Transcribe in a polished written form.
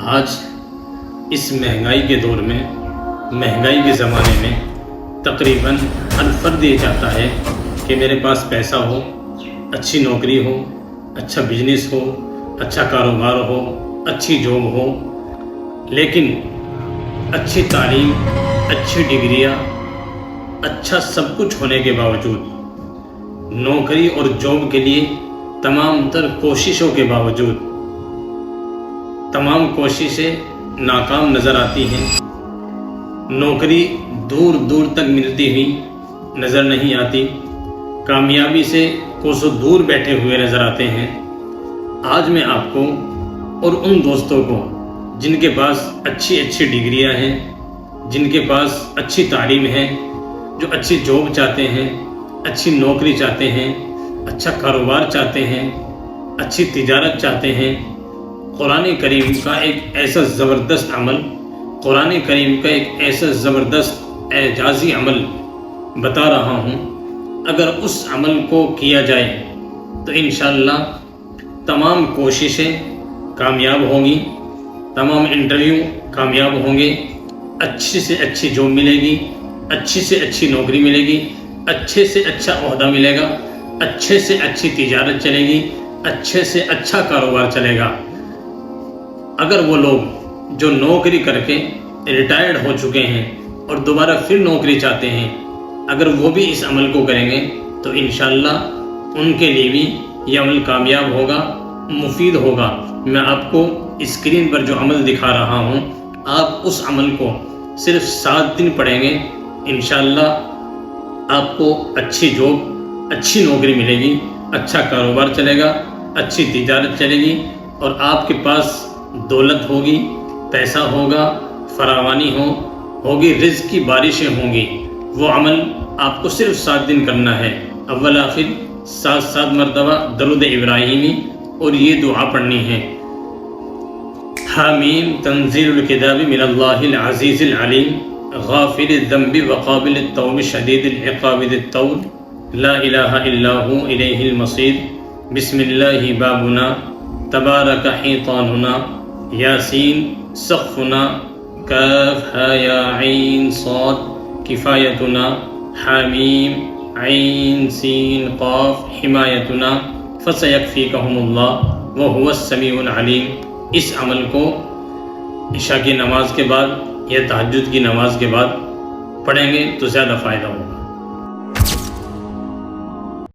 آج اس مہنگائی کے دور میں، مہنگائی کے زمانے میں تقریباً ہر فرد یہ چاہتا ہے کہ میرے پاس پیسہ ہو، اچھی نوکری ہو، اچھا بزنس ہو، اچھا کاروبار ہو، اچھی جاب ہو، لیکن اچھی تعلیم، اچھی ڈگریاں، اچھا سب کچھ ہونے کے باوجود، نوکری اور جاب کے لیے تمام تر کوششوں کے باوجود تمام کوششیں ناکام نظر آتی ہیں، نوکری دور دور تک ملتی ہوئی نظر نہیں آتی، کامیابی سے کوسوں دور بیٹھے ہوئے نظر آتے ہیں۔ آج میں آپ کو اور ان دوستوں کو جن کے پاس اچھی ڈگریاں ہیں، جن کے پاس اچھی تعلیم ہے، جو اچھی جاب چاہتے ہیں، اچھی نوکری چاہتے ہیں، اچھا کاروبار چاہتے ہیں، اچھی تجارت چاہتے ہیں، قرآن کریم کا ایک ایسا زبردست عمل، قرآن کریم کا ایک ایسا زبردست اعجازی عمل بتا رہا ہوں۔ اگر اس عمل کو کیا جائے تو انشاءاللہ تمام کوششیں کامیاب ہوں گی، تمام انٹرویو کامیاب ہوں گے، اچھی سے اچھی جاب ملے گی، اچھی سے اچھی نوکری ملے گی، اچھے سے اچھا عہدہ ملے گا، اچھے سے اچھی تجارت چلے گی، اچھے سے اچھا کاروبار چلے گا۔ اگر وہ لوگ جو نوکری کر کے ریٹائرڈ ہو چکے ہیں اور دوبارہ پھر نوکری چاہتے ہیں، اگر وہ بھی اس عمل کو کریں گے تو انشاءاللہ ان کے لیے بھی یہ عمل کامیاب ہوگا، مفید ہوگا۔ میں آپ کو اسکرین پر جو عمل دکھا رہا ہوں، آپ اس عمل کو صرف 7 دن پڑھیں گے، انشاءاللہ آپ کو اچھی جاب، اچھی نوکری ملے گی، اچھا کاروبار چلے گا، اچھی تجارت چلے گی، اور آپ کے پاس دولت ہوگی، پیسہ ہوگا، فراوانی ہوگی، رزق کی بارشیں ہوں گی۔ وہ عمل آپ کو صرف 7 دن کرنا ہے، اول آخر 7 مرتبہ درود ابراہیمی اور یہ دعا پڑھنی ہے۔ حامیم تنزیل الکتاب من اللہ العزیز العلیم غافر الذنب وقابل التوب شدید العقاب ذی الطول لا الہ الا ہو الیہ المصیر بسم اللہ بابنا تبارک حیطاننا یاسین سقفنا کاف ہا یا عین صاد کفایتنا حامیم عین سین قاف حمایتنا فسیکفیکہم اللہ وہو السمیع العلیم۔ اس عمل کو عشاء کی نماز کے بعد یا تہجد کی نماز کے بعد پڑھیں گے تو زیادہ فائدہ ہوگا۔